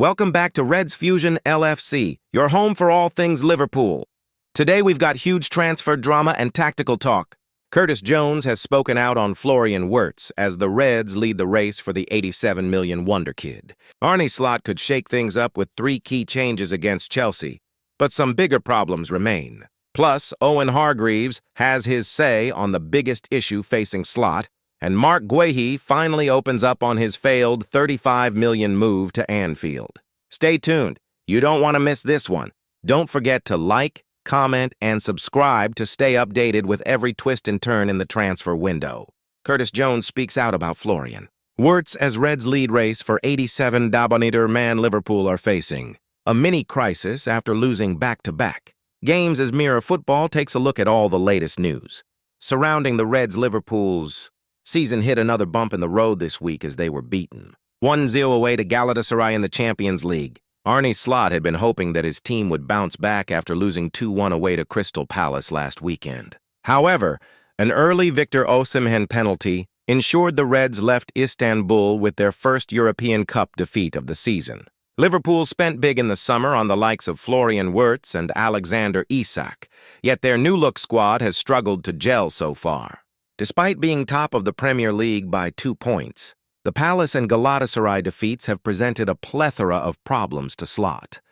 Welcome back to Reds Fusion LFC, your home for all things Liverpool. Today we've got huge transfer drama and tactical talk. Curtis Jones has spoken out on Florian Wirtz as the Reds lead the race for the 87 million wonder kid. Arne Slot could shake things up with 3 key changes against Chelsea, but some bigger problems remain. Plus, Owen Hargreaves has his say on the biggest issue facing Slot, and Marc Guehi finally opens up on his failed 35 million move to Anfield. Stay tuned. You don't want to miss this one. Don't forget to like, comment, and subscribe to stay updated with every twist and turn in the transfer window. Curtis Jones speaks out about Florian Wirtz as Reds lead race for 87 man Liverpool are facing a mini crisis after losing back-to-back games as Mirror Football takes a look at all the latest news surrounding the Reds. Liverpool's season hit another bump in the road this week as they were beaten 1-0 away to Galatasaray in the Champions League. Arne Slot had been hoping that his team would bounce back after losing 2-1 away to Crystal Palace last weekend. However, an early Victor Osimhen penalty ensured the Reds left Istanbul with their first European Cup defeat of the season. Liverpool spent big in the summer on the likes of Florian Wirtz and Alexander Isak, yet their new-look squad has struggled to gel so far. Despite being top of the Premier League by 2 points, the Palace and Galatasaray defeats have presented a plethora of problems to Slot.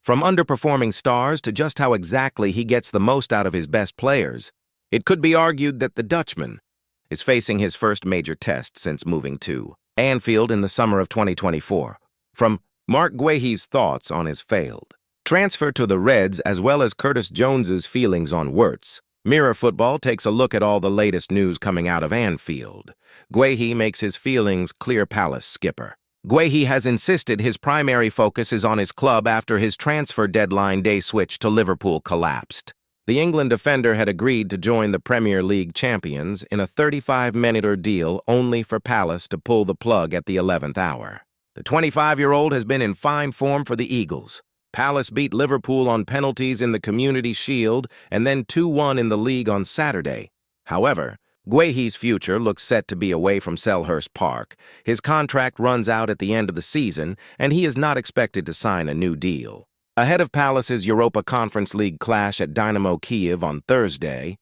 From underperforming stars to just how exactly he gets the most out of his best players, it could be argued that the Dutchman is facing his first major test since moving to Anfield in the summer of 2024. From Marc Guehi's thoughts on his failed transfer to the Reds, as well as Curtis Jones's feelings on Wirtz, Mirror Football takes a look at all the latest news coming out of Anfield. Guehi makes his feelings clear. Palace skipper Guehi has insisted his primary focus is on his club after his transfer deadline day switch to Liverpool collapsed. The England defender had agreed to join the Premier League champions in a 35-minute deal only for Palace to pull the plug at the 11th hour. The 25-year-old has been in fine form for the Eagles. Palace beat Liverpool on penalties in the Community Shield and then 2-1 in the league on Saturday. However, Guehi's future looks set to be away from Selhurst Park. His contract runs out at the end of the season, and he is not expected to sign a new deal. Ahead of Palace's Europa Conference League clash at Dynamo Kiev on Thursday,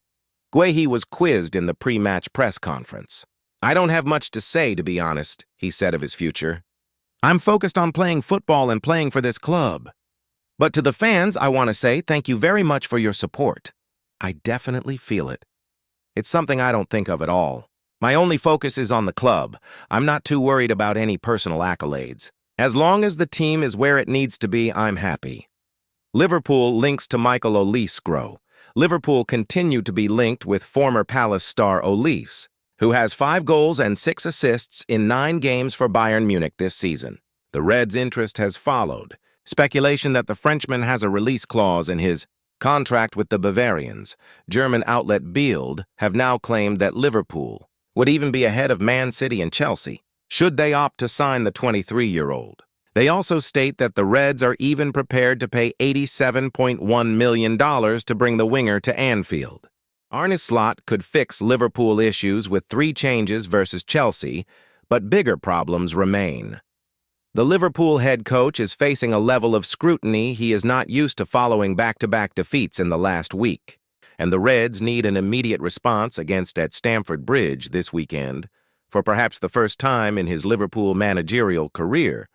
Guehi was quizzed in the pre-match press conference. "I don't have much to say, to be honest," he said of his future. "I'm focused on playing football and playing for this club. But to the fans, I want to say thank you very much for your support. I definitely feel it. It's something I don't think of at all. My only focus is on the club. I'm not too worried about any personal accolades. As long as the team is where it needs to be, I'm happy." Liverpool links to Michael Olise grow. Liverpool continue to be linked with former Palace star Olise, who has 5 goals and 6 assists in 9 games for Bayern Munich this season. The Reds' interest has followed. Speculation that the Frenchman has a release clause in his contract with the Bavarians. German outlet Bild have now claimed that Liverpool would even be ahead of Man City and Chelsea, should they opt to sign the 23-year-old. They also state that the Reds are even prepared to pay $87.1 million to bring the winger to Anfield. Arne Slot could fix Liverpool issues with 3 changes versus Chelsea, but bigger problems remain. The Liverpool head coach is facing a level of scrutiny he is not used to following back-to-back defeats in the last week, and the Reds need an immediate response against at Stamford Bridge this weekend. For perhaps the first time in his Liverpool managerial career,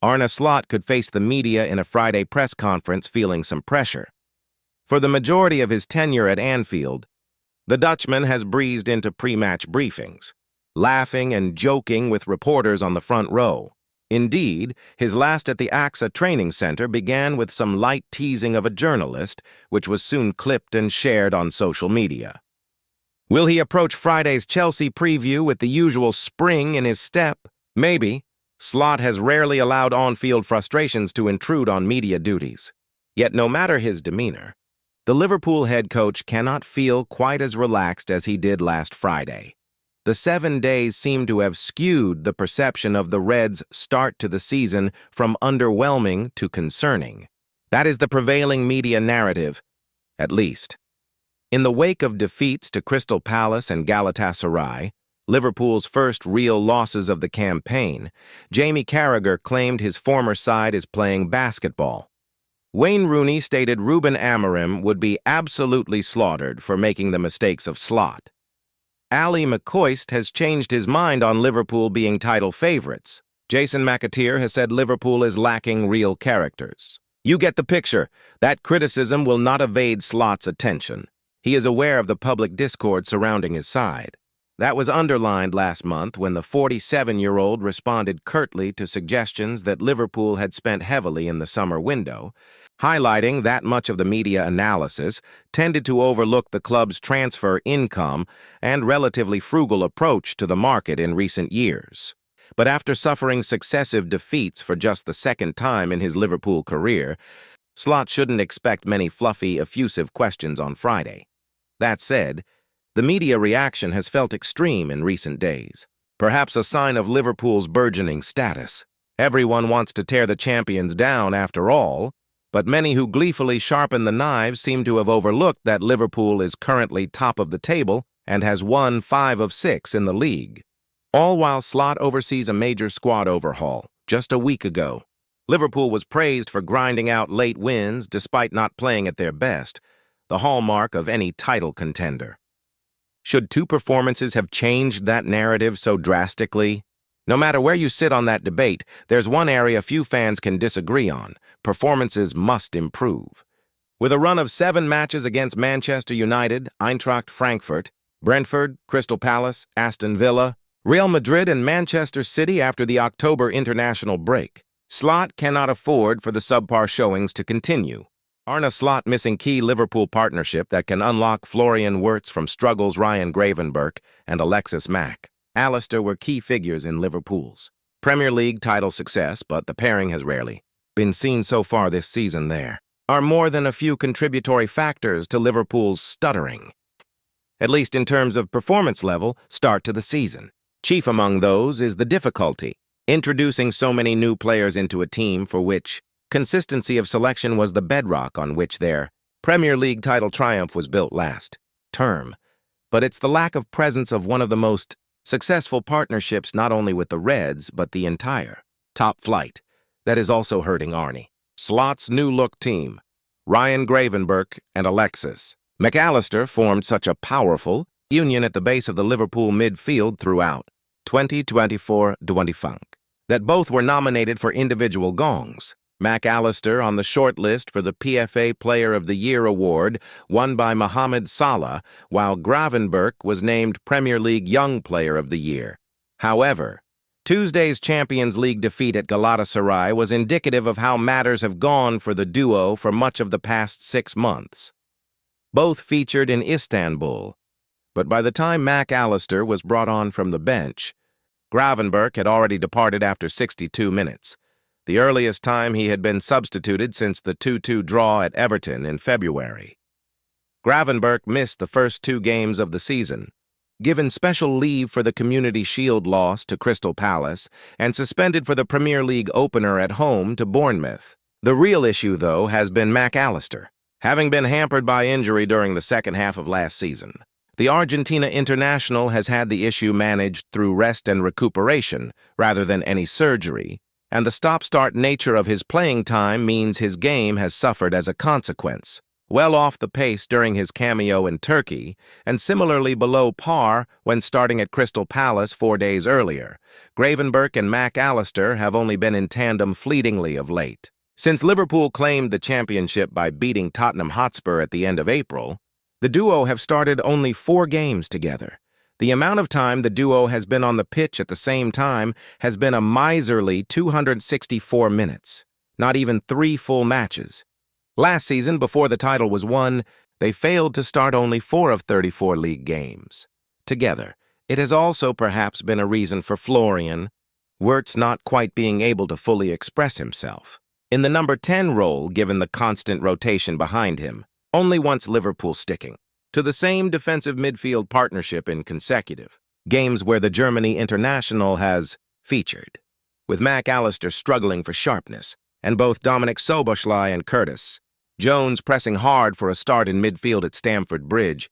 Arne Slot could face the media in a Friday press conference feeling some pressure. For the majority of his tenure at Anfield, the Dutchman has breezed into pre-match briefings, laughing and joking with reporters on the front row. Indeed, his last at the AXA training center began with some light teasing of a journalist, which was soon clipped and shared on social media. Will he approach Friday's Chelsea preview with the usual spring in his step? Maybe. Slot has rarely allowed on-field frustrations to intrude on media duties. Yet no matter his demeanor, the Liverpool head coach cannot feel quite as relaxed as he did last Friday. The 7 days seem to have skewed the perception of the Reds' start to the season from underwhelming to concerning. That is the prevailing media narrative, at least. In the wake of defeats to Crystal Palace and Galatasaray, Liverpool's first real losses of the campaign, Jamie Carragher claimed his former side is playing basketball. Wayne Rooney stated Ruben Amorim would be absolutely slaughtered for making the mistakes of Slot. Ali McCoist has changed his mind on Liverpool being title favorites. Jason McAteer has said Liverpool is lacking real characters. You get the picture. That criticism will not evade Slot's attention. He is aware of the public discord surrounding his side. That was underlined last month when the 47-year-old responded curtly to suggestions that Liverpool had spent heavily in the summer window, highlighting that much of the media analysis tended to overlook the club's transfer income and relatively frugal approach to the market in recent years. But after suffering successive defeats for just the second time in his Liverpool career, Slot shouldn't expect many fluffy, effusive questions on Friday. That said, the media reaction has felt extreme in recent days, perhaps a sign of Liverpool's burgeoning status. Everyone wants to tear the champions down after all, but many who gleefully sharpen the knives seem to have overlooked that Liverpool is currently top of the table and has won 5 of 6 in the league. All while Slot oversees a major squad overhaul. Just a week ago, Liverpool was praised for grinding out late wins despite not playing at their best, the hallmark of any title contender. Should 2 performances have changed that narrative so drastically? No matter where you sit on that debate, there's one area few fans can disagree on. Performances must improve. With a run of 7 matches against Manchester United, Eintracht Frankfurt, Brentford, Crystal Palace, Aston Villa, Real Madrid, and Manchester City after the October international break, Slot cannot afford for the subpar showings to continue. Arne Slot missing key Liverpool partnership that can unlock Florian Wirtz from struggles Ryan Gravenberch and Alexis Mack. Alistair were key figures in Liverpool's Premier League title success, but the pairing has rarely been seen so far this season. There are more than a few contributory factors to Liverpool's stuttering, at least in terms of performance level, start to the season. Chief among those is the difficulty introducing so many new players into a team for which consistency of selection was the bedrock on which their Premier League title triumph was built last term. But it's the lack of presence of one of the most successful partnerships not only with the Reds, but the entire top flight that is also hurting Arne Slot's new-look team. Ryan Gravenberch and Alexis McAllister formed such a powerful union at the base of the Liverpool midfield throughout 2024-25 that both were nominated for individual gongs. McAllister on the short list for the PFA Player of the Year award won by Mohamed Salah, while Gravenberch was named Premier League Young Player of the Year. However, Tuesday's Champions League defeat at Galatasaray was indicative of how matters have gone for the duo for much of the past 6 months. Both featured in Istanbul, but by the time McAllister was brought on from the bench, Gravenberch had already departed after 62 minutes. The earliest time he had been substituted since the 2-2 draw at Everton in February. Gravenberch missed the first 2 games of the season, given special leave for the Community Shield loss to Crystal Palace, and suspended for the Premier League opener at home to Bournemouth. The real issue, though, has been McAllister, having been hampered by injury during the second half of last season. The Argentina international has had the issue managed through rest and recuperation rather than any surgery, and the stop-start nature of his playing time means his game has suffered as a consequence. Well off the pace during his cameo in Turkey, and similarly below par when starting at Crystal Palace 4 days earlier, Gravenberch and McAllister have only been in tandem fleetingly of late. Since Liverpool claimed the championship by beating Tottenham Hotspur at the end of April, the duo have started only 4 games together. The amount of time the duo has been on the pitch at the same time has been a miserly 264 minutes, not even 3 full matches. Last season, before the title was won, they failed to start only 4 of 34 league games. Together, it has also perhaps been a reason for Florian Wirtz not quite being able to fully express himself in the number 10 role given the constant rotation behind him, only once Liverpool sticking to the same defensive midfield partnership in consecutive games where the Germany international has featured, with McAllister struggling for sharpness, and both Dominic Szoboszlai and Curtis Jones pressing hard for a start in midfield at Stamford Bridge.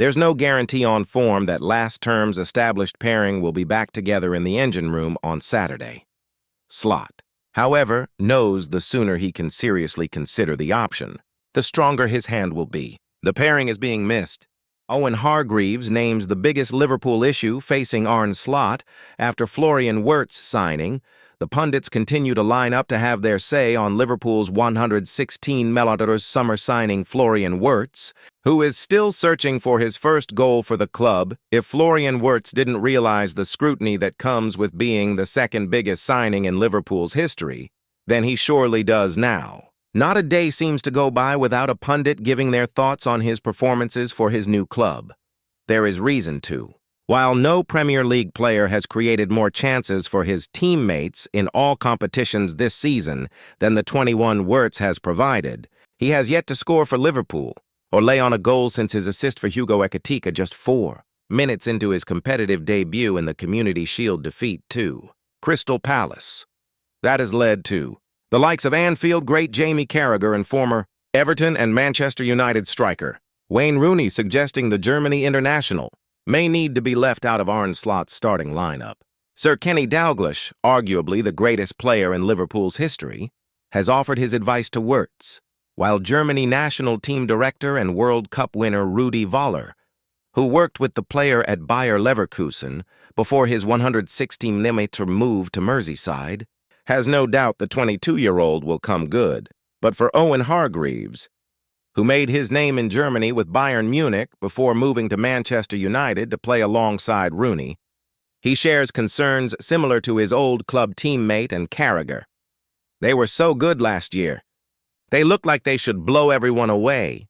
There's no guarantee on form that last term's established pairing will be back together in the engine room on Saturday. Slot, however, knows the sooner he can seriously consider the option, the stronger his hand will be. The pairing is being missed. Owen Hargreaves names the biggest Liverpool issue facing Arne Slot after Florian Wirtz signing. The pundits continue to line up to have their say on Liverpool's 116 million summer signing Florian Wirtz, who is still searching for his first goal for the club. If Florian Wirtz didn't realize the scrutiny that comes with being the second biggest signing in Liverpool's history, then he surely does now. Not a day seems to go by without a pundit giving their thoughts on his performances for his new club. There is reason to. While no Premier League player has created more chances for his teammates in all competitions this season than the 21 Wirtz has provided, he has yet to score for Liverpool or lay on a goal since his assist for Hugo Ekitike just 4 minutes into his competitive debut in the Community Shield defeat to Crystal Palace. That has led to the likes of Anfield great Jamie Carragher and former Everton and Manchester United striker Wayne Rooney suggesting the Germany international may need to be left out of Arne Slot's starting lineup. Sir Kenny Dalglish, arguably the greatest player in Liverpool's history, has offered his advice to Wirtz, while Germany national team director and World Cup winner Rudi Völler, who worked with the player at Bayer Leverkusen before his 116mm move to Merseyside, has no doubt the 22-year-old will come good. But for Owen Hargreaves, who made his name in Germany with Bayern Munich before moving to Manchester United to play alongside Rooney, he shares concerns similar to his old club teammate and Carragher. They were so good last year. They looked like they should blow everyone away,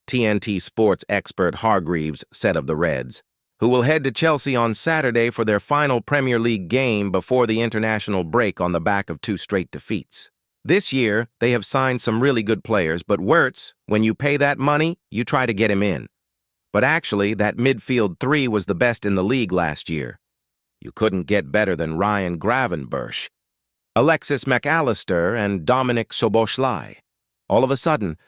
TNT Sports expert Hargreaves said of the Reds, who will head to Chelsea on Saturday for their final Premier League game before the international break on the back of 2 straight defeats. This year, they have signed some really good players, but Wirtz, when you pay that money, you try to get him in. But actually, that midfield 3 was the best in the league last year. You couldn't get better than Ryan Gravenberch, Alexis McAllister, and Dominic Szoboszlai. All of a sudden,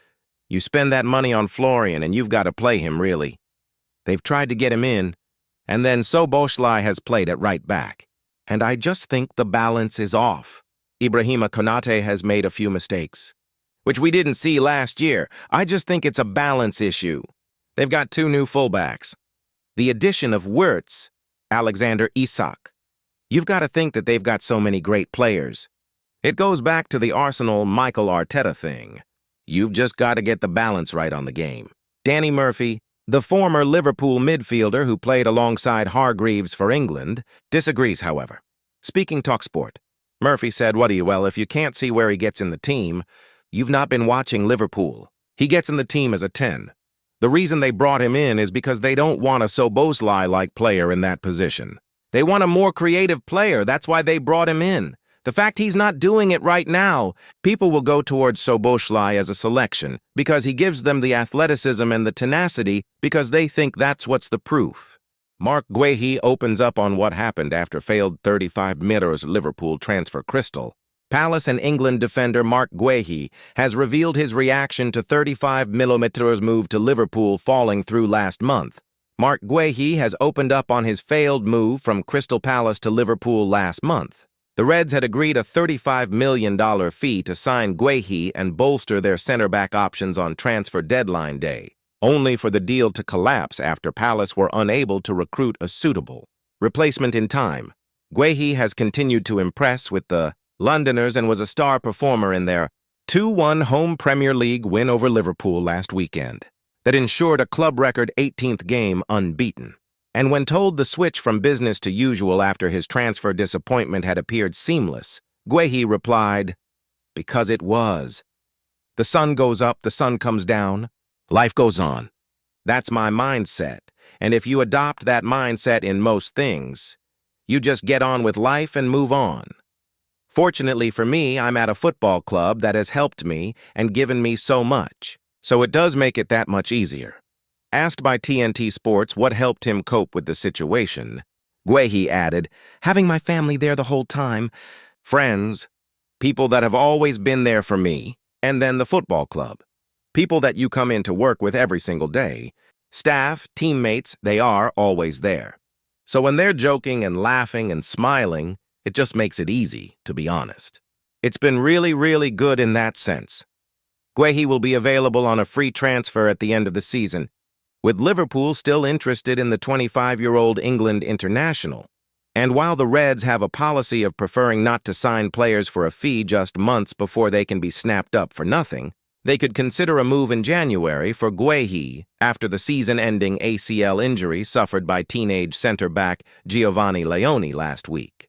you spend that money on Florian and you've got to play him, really. They've tried to get him in, and then Szoboszlai has played at right back. And I just think the balance is off. Ibrahima Konate has made a few mistakes, which we didn't see last year. I just think it's a balance issue. They've got 2 new fullbacks. The addition of Wirtz, Alexander Isak. You've got to think that they've got so many great players. It goes back to the Arsenal Michael Arteta thing. You've just got to get the balance right on the game. Danny Murphy, the former Liverpool midfielder who played alongside Hargreaves for England, disagrees, however. Speaking TalkSport, Murphy said, well, if you can't see where he gets in the team, you've not been watching Liverpool. He gets in the team as a 10. The reason they brought him in is because they don't want a Szoboszlai-like player in that position. They want a more creative player. That's why they brought him in. The fact he's not doing it right now, people will go towards Szoboszlai as a selection because he gives them the athleticism and the tenacity because they think that's what's the proof. Marc Guehi opens up on what happened after failed 35 million Liverpool transfer Crystal Palace and England defender Marc Guehi has revealed his reaction to 35 million move to Liverpool falling through last month. Marc Guehi has opened up on his failed move from Crystal Palace to Liverpool last month. The Reds had agreed a $35 million fee to sign Guehi and bolster their center-back options on transfer deadline day, only for the deal to collapse after Palace were unable to recruit a suitable replacement in time. Guehi has continued to impress with the Londoners and was a star performer in their 2-1 home Premier League win over Liverpool last weekend that ensured a club record 18th game unbeaten. And when told the switch from business to usual after his transfer disappointment had appeared seamless, Guehi replied, "Because it was. The sun goes up, the sun comes down. Life goes on. That's my mindset, and if you adopt that mindset in most things, you just get on with life and move on. Fortunately for me, I'm at a football club that has helped me and given me so much, so it does make it that much easier." Asked by TNT Sports what helped him cope with the situation, Guehi added, "Having my family there the whole time, friends, people that have always been there for me, and then the football club. People that you come into work with every single day. Staff, teammates, they are always there. So when they're joking and laughing and smiling, it just makes it easy, to be honest. It's been really, really good in that sense. Guehi will be available on a free transfer at the end of the season, with Liverpool still interested in the 25-year-old England international. And while the Reds have a policy of preferring not to sign players for a fee just months before they can be snapped up for nothing, they could consider a move in January for Guehi after the season-ending ACL injury suffered by teenage center-back Giovanni Leone last week.